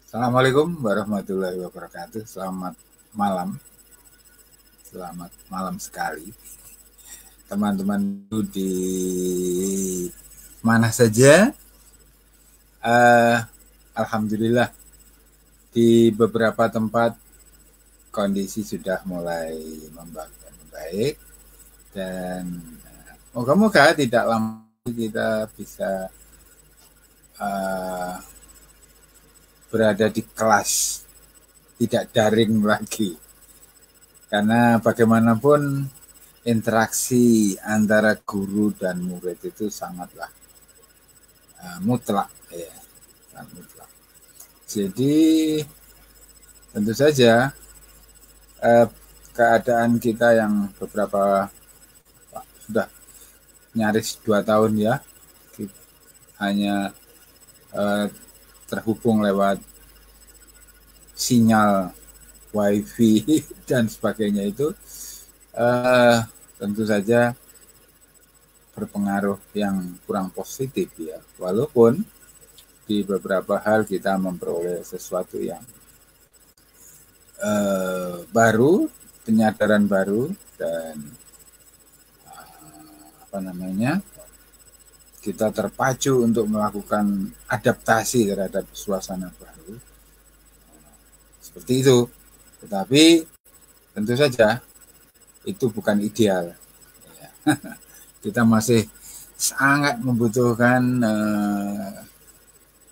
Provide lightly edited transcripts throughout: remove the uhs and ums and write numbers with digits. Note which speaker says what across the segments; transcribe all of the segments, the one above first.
Speaker 1: Assalamualaikum warahmatullahi wabarakatuh. Selamat malam. Selamat malam sekali. Teman-teman di mana saja. Alhamdulillah di beberapa tempat kondisi sudah mulai membaik dan moga-moga tidak lama kita bisa berada di kelas, tidak daring lagi. Karena bagaimanapun interaksi antara guru dan murid itu sangatlah mutlak, ya, sangat mutlak. Jadi tentu saja keadaan kita yang beberapa sudah nyaris 2 tahun ya, hanya terhubung lewat sinyal wifi dan sebagainya itu tentu saja berpengaruh yang kurang positif ya, walaupun di beberapa hal kita memperoleh sesuatu yang baru, penyadaran baru dan kita terpacu untuk melakukan adaptasi terhadap suasana baru. Seperti itu. Tetapi tentu saja itu bukan ideal. Kita masih sangat membutuhkan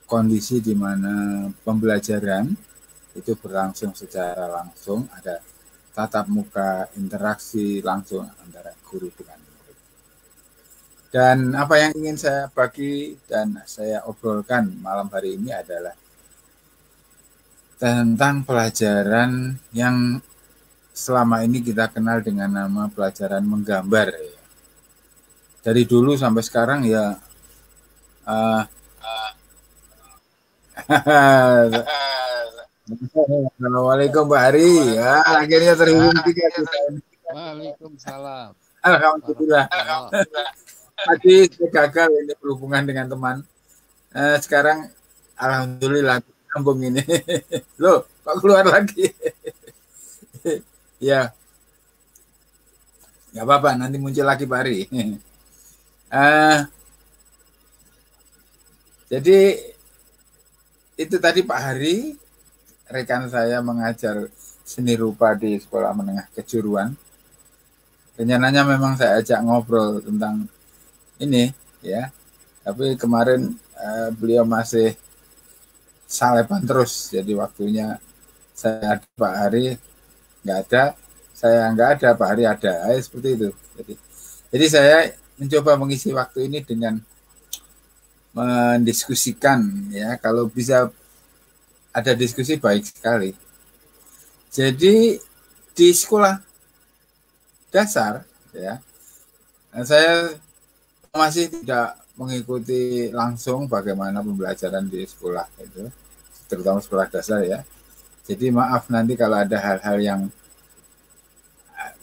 Speaker 1: kondisi di mana pembelajaran itu berlangsung secara langsung, ada tatap muka, interaksi langsung antara guru dengan murid. Dan apa yang ingin saya bagi dan saya obrolkan malam hari ini adalah tentang pelajaran yang selama ini kita kenal dengan nama pelajaran menggambar. Dari dulu sampai sekarang ya Assalamualaikum Pak Hari. Ya, akhirnya terhubung juga kita.
Speaker 2: Waalaikumsalam.
Speaker 1: Alhamdulillah. Tadi gagal ini berhubungan dengan teman. Sekarang alhamdulillah sambung ini. Loh, kok keluar lagi? Ya. Enggak apa-apa, nanti muncul lagi Pak Ari. Jadi itu tadi Pak Hari, rekan saya mengajar seni rupa di Sekolah Menengah Kejuruan. Rencananya memang saya ajak ngobrol tentang ini ya, tapi kemarin beliau masih salepan terus, jadi waktunya saya ada, Pak Hari nggak ada, saya nggak ada, Pak Hari ada, seperti itu. Jadi saya mencoba mengisi waktu ini dengan mendiskusikan ya, kalau bisa ada diskusi baik sekali. Jadi di sekolah dasar ya, saya masih tidak mengikuti langsung bagaimana pembelajaran di sekolah itu, terutama sekolah dasar ya. Jadi maaf nanti kalau ada hal-hal yang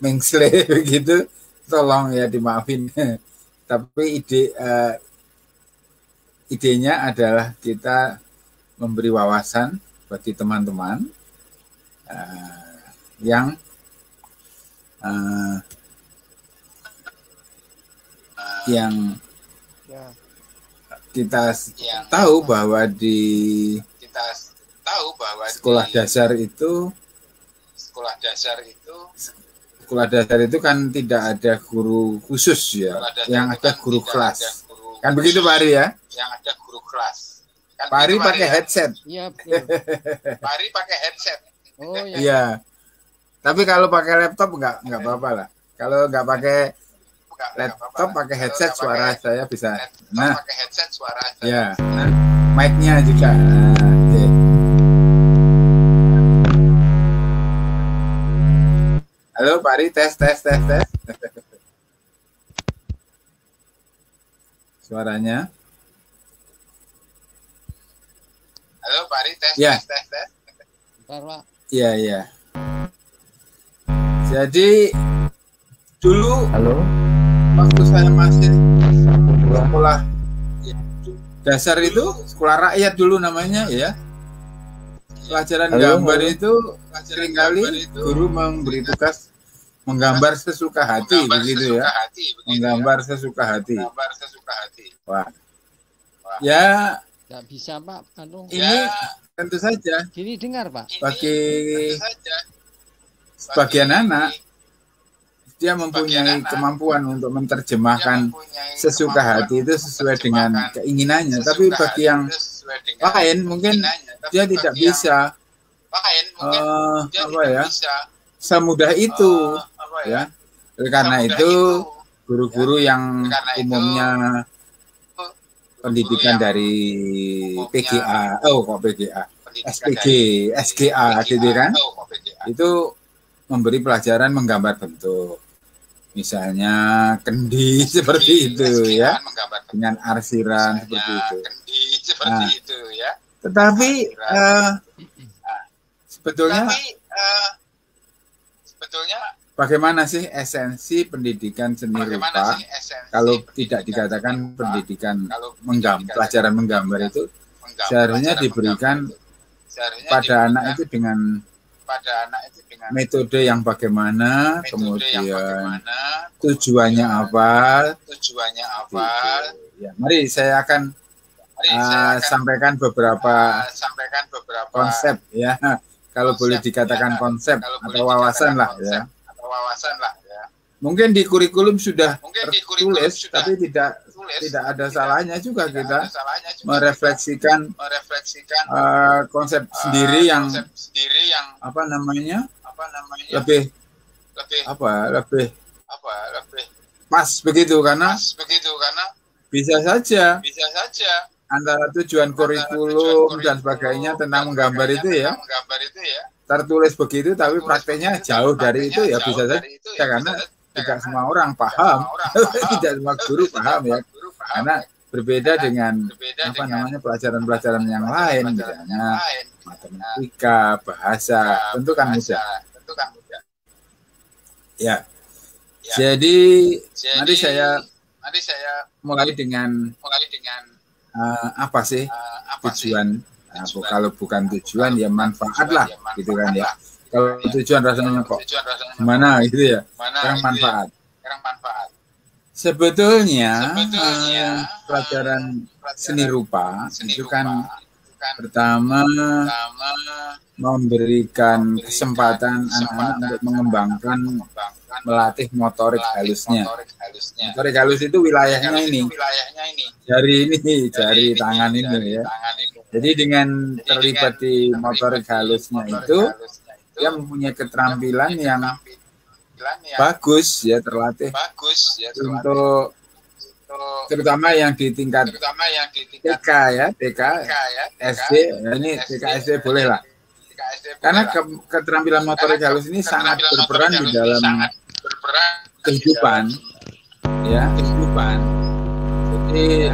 Speaker 1: mengsle begitu, tolong ya dimaafin. Tapi idenya adalah kita memberi wawasan bagi teman-teman yang kita tahu bahwa di sekolah dasar itu kan tidak ada guru khusus ya, yang ada guru kelas. Kan begitu Pak Ari ya? Yang ada guru kelas. Pak Ari pakai headset.
Speaker 2: Iya.
Speaker 1: Pak Ari pakai headset.
Speaker 2: Oh iya.
Speaker 1: Iya. Tapi kalau pakai laptop nggak apa-apa lah. Kalau nggak pakai laptop, pakai headset suara saya bisa. Nah, pakai headset suara saya. Ya. Nah, mic-nya juga. Oke. Halo Pak Ari, tes. Suaranya. Halo Pak Ari, tes.
Speaker 2: Bentar, Pak.
Speaker 1: Iya. Jadi dulu waktu saya masih sekolah dasar itu, sekolah rakyat dulu namanya ya. pelajaran gambar itu seringkali guru memberi tugas menggambar sesuka hati, begitu ya. Menggambar sesuka hati. Wah. Ya,
Speaker 2: nggak bisa Pak.
Speaker 1: Ini tentu saja.
Speaker 2: Gini dengar Pak.
Speaker 1: Bagi sebagian anak, dia mempunyai kemampuan untuk menerjemahkan sesuka hati itu sesuai dengan keinginannya. Tapi bagi yang lain mungkin dia tidak bisa semudah itu, ya. Karena itu guru-guru yang umumnya pendidikan dari PGA, SPG, SGA gitu kan, itu memberi pelajaran menggambar bentuk. Misalnya kendi seperti itu ya, dengan arsiran seperti itu. Nah, tetapi sebetulnya bagaimana sih esensi pendidikan seni rupa kalau tidak dikatakan pendidikan pelajaran menggambar itu seharusnya diberikan pada anak itu dengan metode yang bagaimana, kemudian tujuannya apa. Ya, mari saya akan sampaikan beberapa konsep ya, kalau boleh dikatakan konsep atau wawasan lah ya. Mungkin di kurikulum sudah tertulis, tapi tidak ada salahnya juga kita merefleksikan konsep sendiri yang lebih pas begitu, karena bisa saja antara tujuan kurikulum dan sebagainya tentang menggambar itu ya tertulis begitu, tapi prakteknya jauh dari itu ya, bisa saja karena tidak semua orang paham, tidak semua guru paham ya, karena berbeda dengan pelajaran-pelajaran yang lain, misalnya matematika, bahasa, tentu kan mudah. Ya, jadi nanti saya mulai dengan apa sih tujuan? Kalau bukan tujuan ya manfaat lah, gitu kan ya. Kalau tujuan rasanya kok gimana gitu ya, sekarang manfaat. Sebetulnya pelajaran seni rupa itu kan pertama memberikan kesempatan anak-anak untuk mengembangkan, melatih motorik halusnya. Motorik halus itu wilayahnya ini, jari tangan ini ya. Jadi dengan terlibat di motorik halusnya itu, dia mempunyai keterampilan yang bagus ya, terlatih untuk terutama yang di tingkat TK ya, TK, SD, ini TK SD boleh lah. Karena keterampilan motorik halus ini sangat berperan di dalam kehidupan, ya kehidupan. Jadi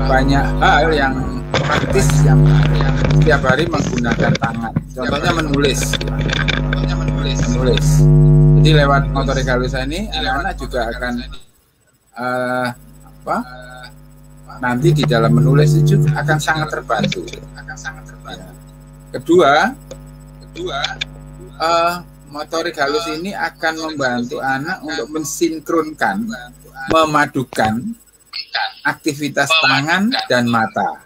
Speaker 1: banyak hal yang praktis yang setiap hari menggunakan tangan. Contohnya menulis. Jadi lewat motorik halus ini anak-anak juga akan nanti di dalam menulis itu akan sangat terbantu. Kedua, motorik halus ini akan membantu anak untuk mensinkronkan, memadukan aktivitas tangan dan mata.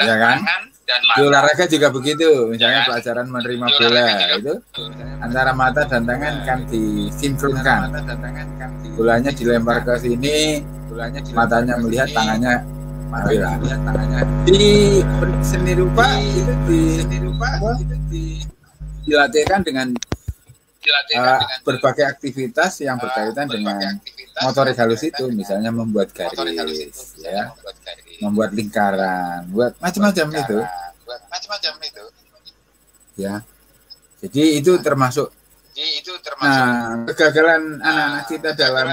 Speaker 1: Ya kan? Di olahraga juga begitu, misalnya pelajaran menerima bola itu antara mata dan tangan kan disinkronkan. Bolanya dilempar ke sini, matanya melihat, tangannya ambil. Di seni rupa itu dilatihkan dengan berbagai aktivitas yang berkaitan dengan motorik halus itu, misalnya membuat garis, ya, membuat lingkaran, buat macam-macam itu. Ya, jadi itu termasuk. Nah, kegagalan anak-anak kita dalam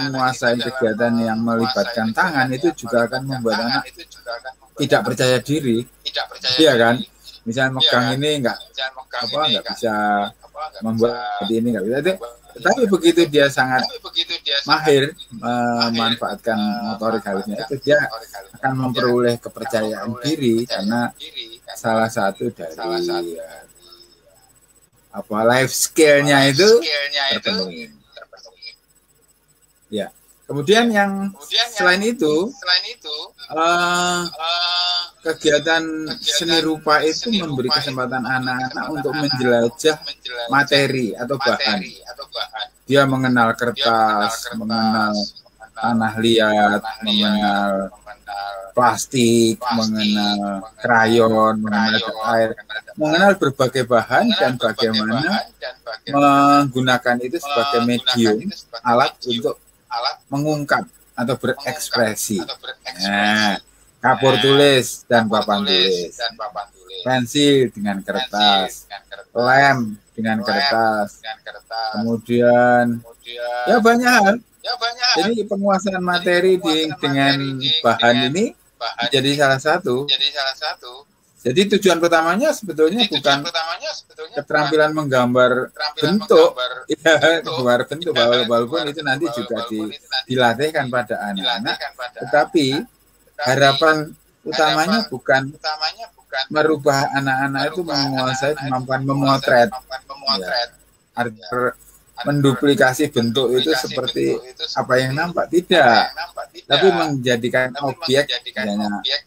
Speaker 1: menguasai kegiatan yang melibatkan tangan itu juga akan membuat anak tidak percaya diri, iya kan? Misalnya megang ini nggak bisa membuat ini nggak bisa. Tapi begitu dia sangat mahir memanfaatkan motorik halusnya itu, dia akan memperoleh kepercayaan diri karena salah satu dari life skill-nya itu terpenuhi. Ya. Kemudian yang selain itu kegiatan seni rupa itu memberi kesempatan anak-anak untuk menjelajah materi atau bahan. Dia mengenal kertas, mengenal tanah liat, mengenal plastik, mengenal krayon, mengenal air, mengenal berbagai bahan dan bagaimana menggunakan itu sebagai medium, alat untuk mengungkap atau berekspresi. Nah, kapur tulis dan papan tulis, pensil dengan kertas, lem dengan kertas, kemudian ya banyak hal. Jadi penguasaan materi dengan bahan ini jadi salah satu. Jadi tujuan pertamanya sebetulnya bukan keterampilan menggambar bentuk, ya, gambar bentuk, walaupun itu nanti juga dilatihkan pada anak-anak, tetapi harapan utamanya bukan merubah anak-anak itu menguasai kemampuan memotret, ya, menduplikasi bentuk itu seperti apa yang nampak, tidak, tapi menjadikan objek,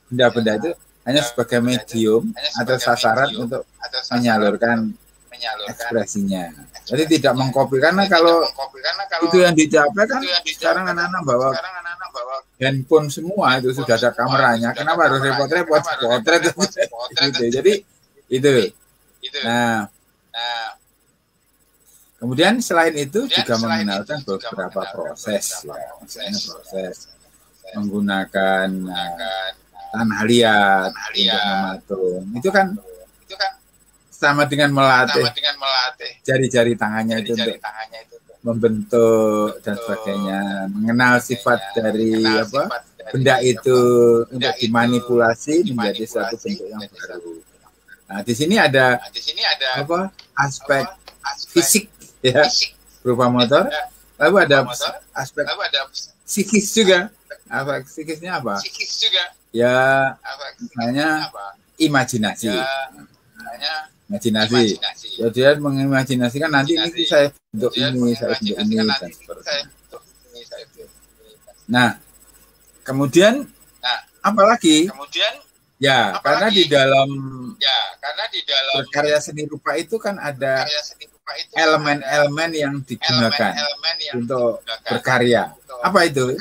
Speaker 1: benda-benda itu hanya sebagai medium atau sasaran untuk menyalurkan ekspresinya. Jadi tidak mengcopy, karena kalau itu yang dicapai kan sekarang anak-anak bawa handphone semua, itu sudah ada kameranya. Kenapa harus repot-repot potret? Gitu. Jadi itu. Nah, kemudian selain itu juga mengenalkan beberapa proses, ya, misalnya proses menggunakan tanah liat untuk mematung. Itu kan sama dengan melatih jari-jari tangannya itu untuk membentuk dan sebagainya, mengenal sifat dari benda itu untuk dimanipulasi menjadi suatu bentuk yang baru. Nah, di sini ada aspek fisik, ya, berupa motor, lalu ada aspek psikis juga. Apa psikisnya apa? Ya, misalnya imajinasi. Ya, dia mengimajinasikan nanti ini saya bentuk ini, saya bentuk ini, dan seterusnya. Nah, kemudian apalagi? Ya, karena di dalam berkarya seni rupa itu kan ada elemen-elemen yang digunakan untuk berkarya. Apa itu?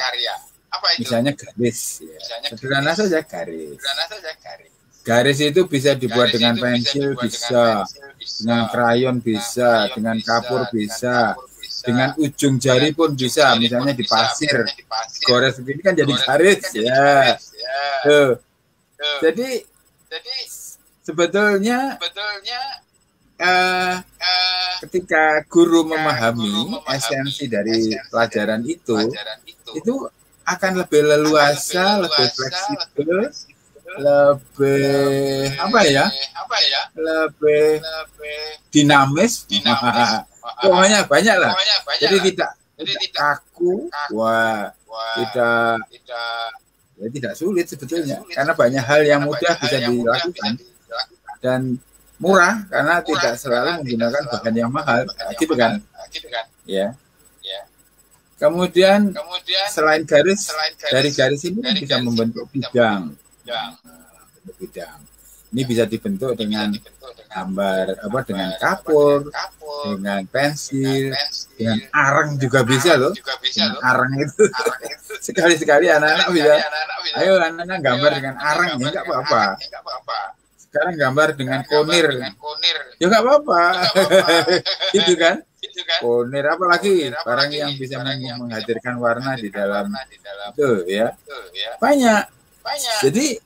Speaker 1: Misalnya garis, ya. Sederhana saja garis. Garis itu bisa dibuat dengan pensil, bisa dengan krayon, bisa dengan kapur, bisa dengan ujung jari pun bisa. Misalnya di pasir, gores begini kan jadi garis, ya. Jadi sebetulnya ketika guru memahami esensi dari pelajaran itu akan lebih leluasa, lebih fleksibel, lebih lebih dinamis. Pokoknya banyak lah. Jadi tidak kaku, tidak sulit sebetulnya, karena banyak hal yang mudah bisa dilakukan dan murah karena tidak selalu menggunakan bahan yang mahal, gitu kan? Ya. Kemudian selain garis, dari garis ini bisa membentuk bidang. Ini bisa dibentuk dengan gambar, dengan kapur, dengan pensil, dengan arang juga bisa loh. Dengan arang itu sekali-sekali anak-anak bisa. Ayo anak-anak gambar dengan arang, ya nggak apa-apa. Sekarang gambar dengan konir, ya nggak apa-apa. Gitu kan? Konir, apalagi barang yang bisa menghadirkan warna di dalam itu, ya, banyak. Jadi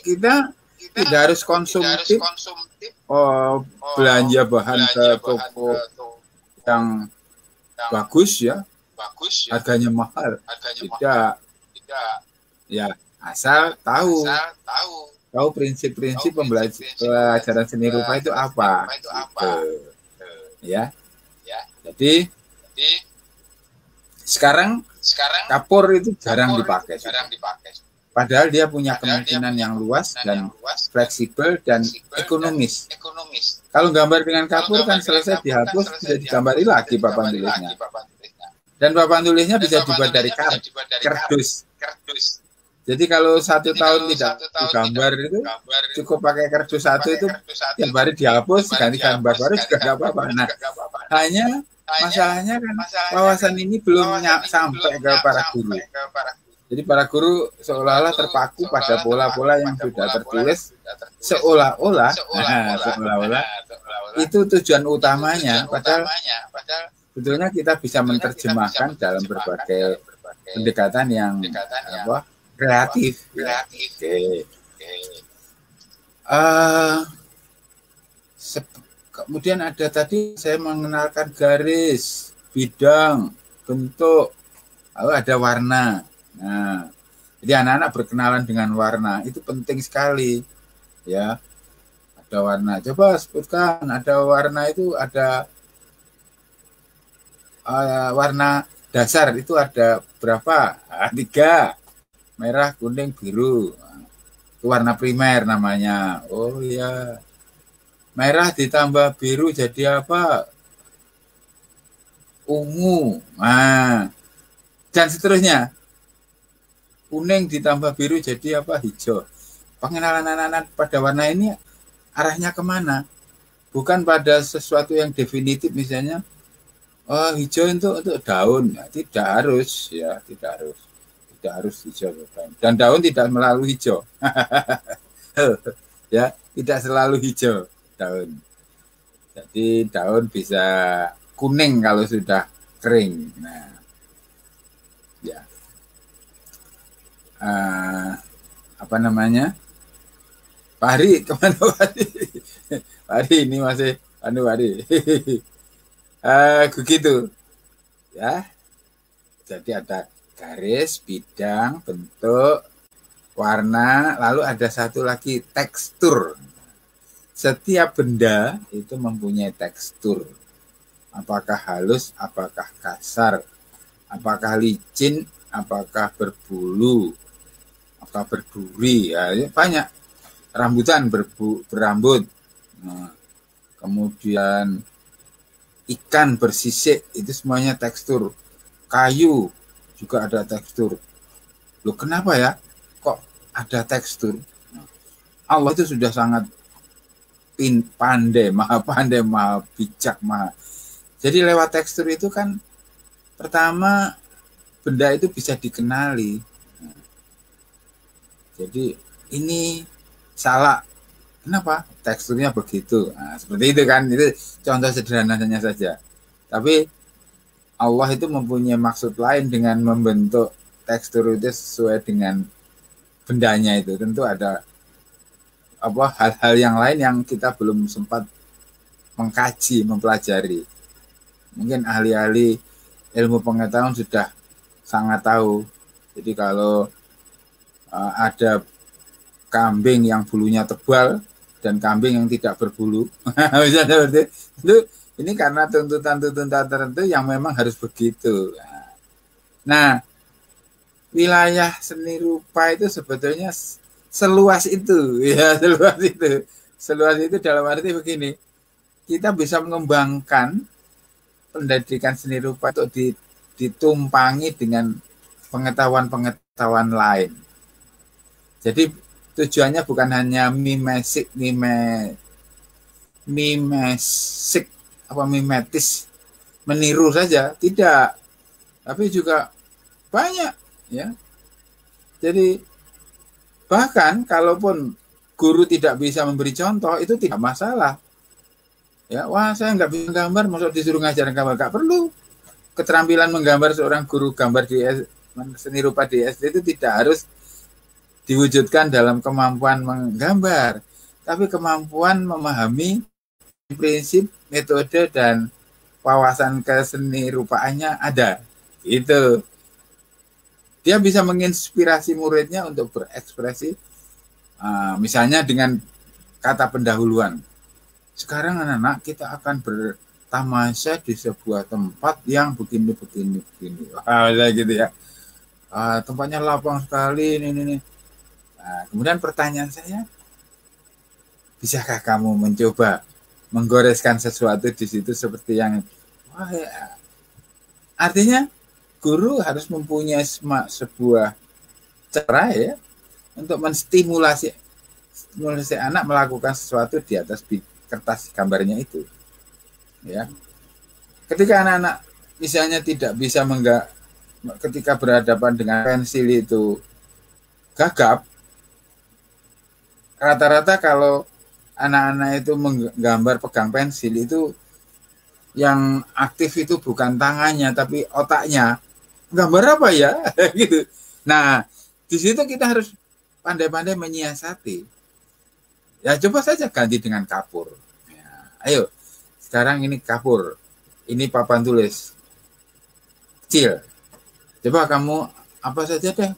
Speaker 1: kita tidak harus konsumtif, belanja bahan ke toko yang bagus, ya, harganya mahal, tidak, ya, asal tahu prinsip-prinsip pembelajaran seni rupa itu apa, gitu. Ya. Jadi Sekarang kapur itu jarang dipakai. Padahal dia punya kemungkinan yang luas dan fleksibel dan ekonomis. Kalau gambar dengan kapur kan selesai dihapus, bisa digambari lagi papan tulisnya. Dan papan tulisnya bisa dibuat dari kardus. Jadi kalau 1 tahun tidak digambar itu cukup pakai kardus 1 itu tiap hari dihapus, ganti gambar baru juga nggak apa-apa. Nah, hanya masalahnya kan wawasan ini belum sampai ke para guru. Jadi para guru seolah-olah terpaku pada pola-pola yang sudah tertulis, seolah-olah itu tujuan utamanya, padahal sebetulnya kita bisa menerjemahkan dalam berbagai pendekatan yang kreatif. Oke. Kemudian ada tadi saya mengenalkan garis, bidang, bentuk, lalu ada warna. Nah, jadi anak-anak berkenalan dengan warna itu penting sekali, ya. Ada warna. Coba sebutkan, ada warna itu ada warna dasar itu ada berapa? 3, merah, kuning, biru. Itu warna primer namanya. Oh iya. Merah ditambah biru jadi apa? Ungu. Nah, dan seterusnya. Kuning ditambah biru jadi apa? Hijau. Pengenalan anak-anak pada warna ini arahnya kemana? Bukan pada sesuatu yang definitif, misalnya, oh hijau untuk daun. Ya, tidak harus, ya, tidak harus hijau. Dan daun tidak selalu hijau. Ya, tidak selalu hijau daun. Jadi daun bisa kuning kalau sudah kering. Nah, ya. Apa namanya? Pak Hari, kemana Pak Hari? Pak Hari ini masih Pak Hari. Begitu, ya. Jadi ada garis, bidang, bentuk, warna, lalu ada satu lagi tekstur. Setiap benda itu mempunyai tekstur. Apakah halus, apakah kasar, apakah licin, apakah berbulu, apakah berduri, ya, banyak. Rambutan berambut. Nah, kemudian ikan bersisik, itu semuanya tekstur. Kayu juga ada tekstur. Loh, kenapa ya kok ada tekstur? Allah itu sudah sangat pandai, maha bijak, Jadi lewat tekstur itu kan pertama benda itu bisa dikenali. Jadi ini salah. Kenapa? Teksturnya begitu. Nah, seperti itu kan. Itu contoh sederhananya saja. Tapi Allah itu mempunyai maksud lain dengan membentuk tekstur itu sesuai dengan bendanya itu. Tentu ada hal-hal yang lain yang kita belum sempat mengkaji, mempelajari. Mungkin ahli-ahli ilmu pengetahuan sudah sangat tahu. Jadi kalau ada kambing yang bulunya tebal dan kambing yang tidak berbulu, itu ini karena tuntutan-tuntutan tertentu yang memang harus begitu. Nah, wilayah seni rupa itu sebetulnya seluas itu, ya, seluas itu dalam arti begini, kita bisa mengembangkan pendidikan seni rupa untuk ditumpangi dengan pengetahuan-pengetahuan lain. Jadi tujuannya bukan hanya mimesis, mimetis, meniru saja, tidak. Tapi juga banyak, ya. Jadi bahkan kalaupun guru tidak bisa memberi contoh, itu tidak masalah. Ya, wah saya nggak bisa gambar, maksud disuruh ngajarin gambar, nggak perlu. Keterampilan menggambar seorang guru gambar di seni rupa di SD itu tidak harus diwujudkan dalam kemampuan menggambar, tapi kemampuan memahami prinsip, metode, dan wawasan keseni rupaannya ada. Itu. Dia bisa menginspirasi muridnya untuk berekspresi, misalnya dengan kata pendahuluan. Sekarang anak-anak kita akan tamasya di sebuah tempat yang begini. Wah, gitu ya. Tempatnya lapang sekali ini. Nah, kemudian pertanyaan saya, bisakah kamu mencoba menggoreskan sesuatu di situ seperti yang ya. Artinya guru harus mempunyai sebuah cara ya untuk menstimulasi anak melakukan sesuatu di atas kertas gambarnya itu. Ya. Ketika anak-anak misalnya tidak bisa ketika berhadapan dengan pensil itu gagap, rata-rata kalau anak-anak itu menggambar pegang pensil itu yang aktif itu bukan tangannya tapi otaknya. Gambar apa ya? Gitu. Nah, di situ kita harus pandai-pandai menyiasati. Ya coba saja ganti dengan kapur. Ya, ayo, sekarang ini kapur. Ini papan tulis kecil. Coba kamu apa saja deh.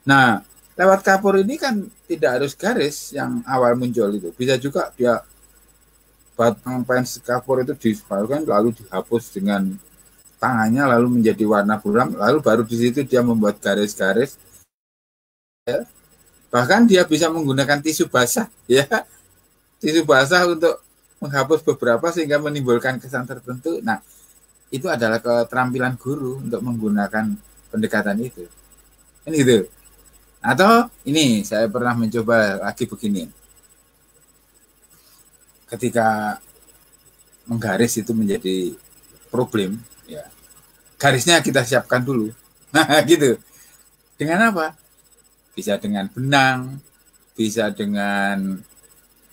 Speaker 1: Nah, lewat kapur ini kan tidak harus garis yang awal muncul itu. Bisa juga dia batang pensil kapur itu disebarkan lalu dihapus dengan tangannya lalu menjadi warna buram, lalu baru di situ dia membuat garis-garis. Ya. Bahkan dia bisa menggunakan tisu basah, ya, tisu basah untuk menghapus beberapa sehingga menimbulkan kesan tertentu. Nah, itu adalah keterampilan guru untuk menggunakan pendekatan itu. Ini gitu. Atau ini saya pernah mencoba lagi begini. Ketika menggaris itu menjadi problem, ya. Garisnya kita siapkan dulu. Nah, gitu. Dengan apa? Bisa dengan benang, bisa dengan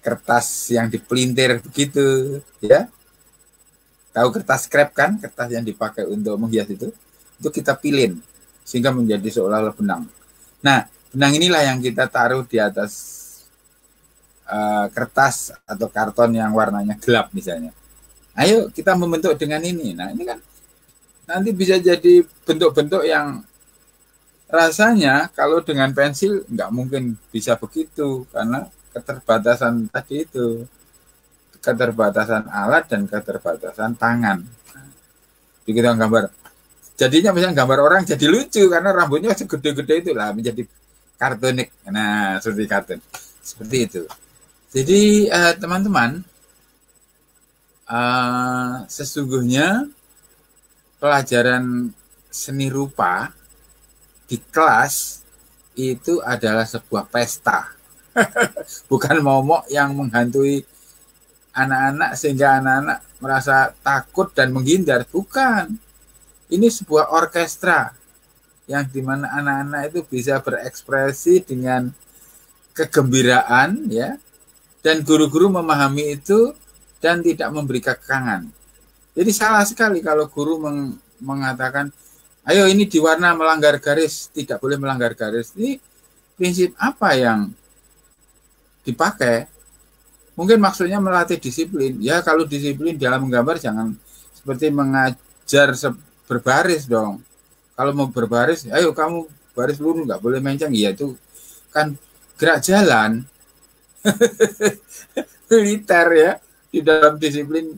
Speaker 1: kertas yang dipelintir begitu, ya. Tahu kertas krep kan? Kertas yang dipakai untuk menghias itu kita pilin sehingga menjadi seolah-olah benang. Nah, benang inilah yang kita taruh di atas kertas atau karton yang warnanya gelap misalnya. Ayo kita membentuk dengan ini. Nah, ini kan nanti bisa jadi bentuk-bentuk yang rasanya kalau dengan pensil nggak mungkin bisa begitu karena keterbatasan tadi itu, keterbatasan alat dan keterbatasan tangan. Jadi kita gambar, jadinya misalnya gambar orang jadi lucu karena rambutnya segede-gede itulah menjadi kartunik. Nah, seperti kartun, seperti itu. Jadi teman-teman, sesungguhnya pelajaran seni rupa di kelas itu adalah sebuah pesta. Bukan momok yang menghantui anak-anak sehingga anak-anak merasa takut dan menghindar. Bukan. Ini sebuah orkestra yang dimana anak-anak itu bisa berekspresi dengan kegembiraan, ya, dan guru-guru memahami itu dan tidak memberi kekangan. Jadi salah sekali kalau guru mengatakan, ayo ini diwarna melanggar garis, tidak boleh melanggar garis. Ini prinsip apa yang dipakai? Mungkin maksudnya melatih disiplin. Ya kalau disiplin dalam menggambar jangan seperti mengajar berbaris dong. Kalau mau berbaris, ayo kamu baris lurus, nggak boleh mencang. Ya itu kan gerak jalan. Militer ya. Di dalam disiplin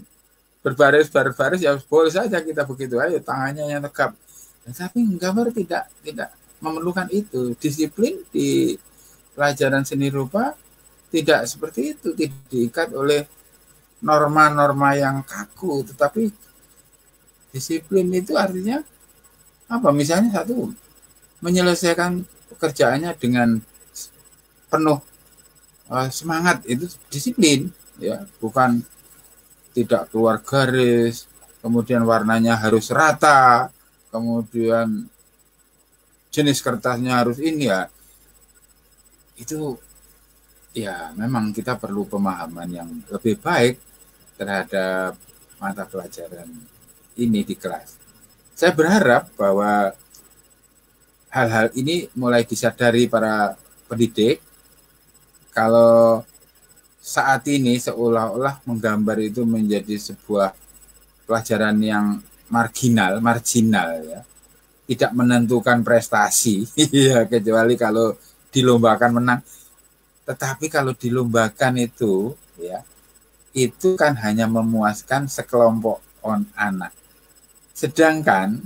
Speaker 1: berbaris ya boleh saja kita begitu. Ayo tangannya yang tegap. Tapi gambar tidak memerlukan itu. Disiplin di pelajaran seni rupa tidak seperti itu, tidak diikat oleh norma-norma yang kaku, tetapi disiplin itu artinya apa? Misalnya satu, menyelesaikan pekerjaannya dengan penuh semangat, itu disiplin, ya, bukan tidak keluar garis, kemudian warnanya harus rata, kemudian jenis kertasnya harus ini, ya. Itu ya memang kita perlu pemahaman yang lebih baik terhadap mata pelajaran ini di kelas. Saya berharap bahwa hal-hal ini mulai disadari para pendidik. Kalau saat ini seolah-olah menggambar itu menjadi sebuah pelajaran yang marginal ya, tidak menentukan prestasi, ya, kecuali kalau dilombakan menang. Tetapi kalau dilombakan itu, ya, itu kan hanya memuaskan sekelompok on anak. Sedangkan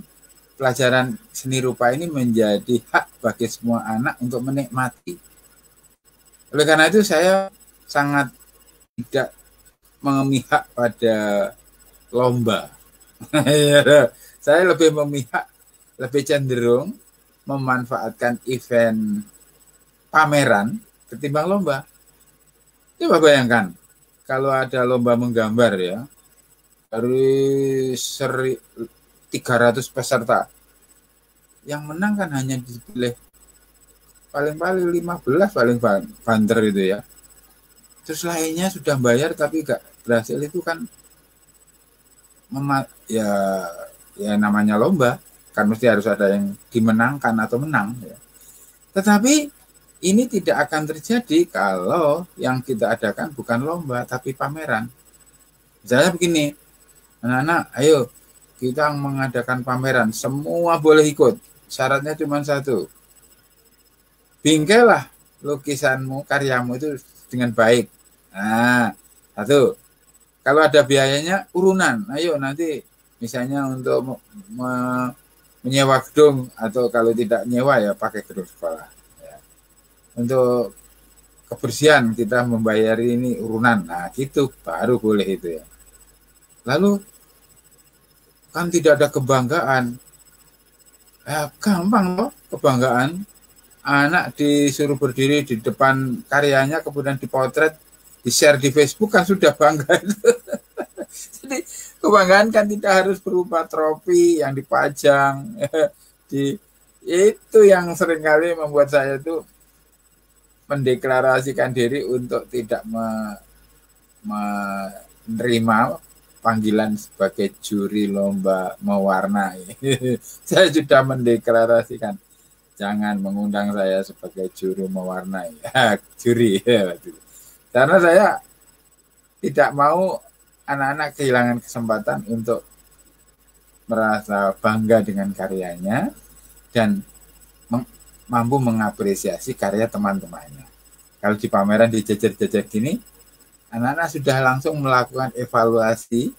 Speaker 1: pelajaran seni rupa ini menjadi hak bagi semua anak untuk menikmati. Oleh karena itu saya sangat tidak memihak pada lomba. Saya lebih memihak, lebih cenderung memanfaatkan event pameran ketimbang lomba. Coba bayangkan, kalau ada lomba menggambar ya, dari 300 peserta, yang menang kan hanya dipilih paling-paling 15 paling banter itu ya. Terus lainnya sudah bayar tapi gak berhasil, itu kan ya namanya lomba, kan mesti harus ada yang dimenangkan atau menang ya. Tetapi ini tidak akan terjadi kalau yang kita adakan bukan lomba tapi pameran. Misalnya begini, anak-anak ayo kita mengadakan pameran, semua boleh ikut, syaratnya cuma satu, bingkailah lukisanmu, karyamu itu dengan baik. Nah, satu. Kalau ada biayanya urunan, ayo nanti misalnya untuk menyewa gedung, atau kalau tidak nyewa ya pakai gedung sekolah. Ya. Untuk kebersihan kita membayar ini urunan, nah gitu baru boleh itu ya. Lalu kan tidak ada kebanggaan, gampang loh kebanggaan. Anak disuruh berdiri di depan karyanya, kemudian dipotret, di-share di Facebook, kan sudah bangga. Jadi kebanggaan kan tidak harus berupa trofi yang dipajang. Itu yang seringkali membuat saya itu mendeklarasikan diri untuk tidak menerima panggilan sebagai juri lomba mewarnai. Saya sudah mendeklarasikan, jangan mengundang saya sebagai juru mewarnai, juri. Karena saya tidak mau anak-anak kehilangan kesempatan untuk merasa bangga dengan karyanya dan mampu mengapresiasi karya teman-temannya. Kalau di pameran dijajar-jajar gini, anak-anak sudah langsung melakukan evaluasi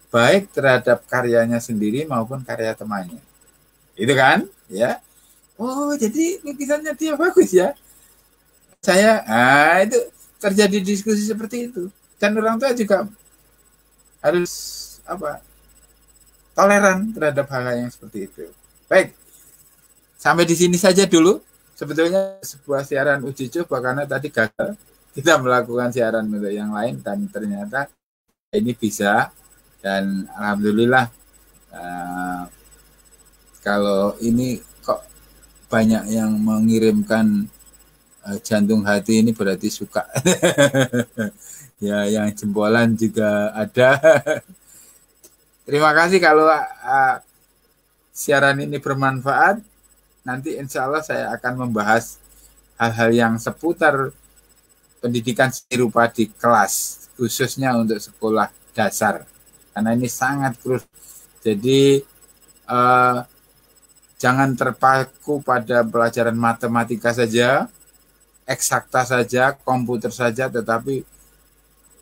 Speaker 1: baik terhadap karyanya sendiri maupun karya temannya. Itu kan, ya. Oh, jadi lukisannya dia bagus ya. Itu terjadi diskusi seperti itu. Dan orang tua juga harus toleran terhadap hal yang seperti itu. Baik, sampai di sini saja dulu. Sebetulnya sebuah siaran uji coba karena tadi gagal. Kita melakukan siaran untuk yang lain dan ternyata ini bisa. Dan alhamdulillah kalau ini banyak yang mengirimkan jantung hati, ini berarti suka. Ya, yang jempolan juga ada. Terima kasih kalau siaran ini bermanfaat. Nanti insya Allah saya akan membahas hal-hal yang seputar pendidikan seni rupa di kelas, khususnya untuk sekolah dasar. Karena ini sangat krusial. Jadi jangan terpaku pada pelajaran matematika saja, eksakta saja, komputer saja, tetapi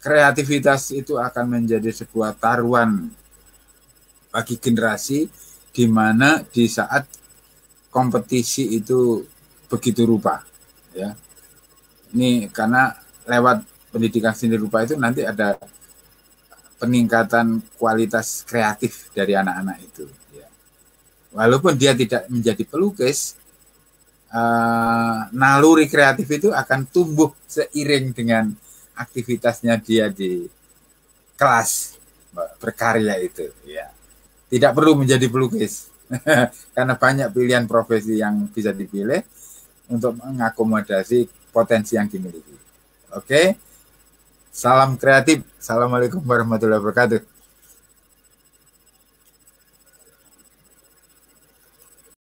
Speaker 1: kreativitas itu akan menjadi sebuah taruhan bagi generasi di mana di saat kompetisi itu begitu rupa. Ya. Ini karena lewat pendidikan seni rupa itu nanti ada peningkatan kualitas kreatif dari anak-anak itu. Walaupun dia tidak menjadi pelukis, naluri kreatif itu akan tumbuh seiring dengan aktivitasnya dia di kelas berkarya itu. Ya. Tidak perlu menjadi pelukis, karena banyak pilihan profesi yang bisa dipilih untuk mengakomodasi potensi yang dimiliki. Oke, salam kreatif. Assalamualaikum warahmatullahi wabarakatuh.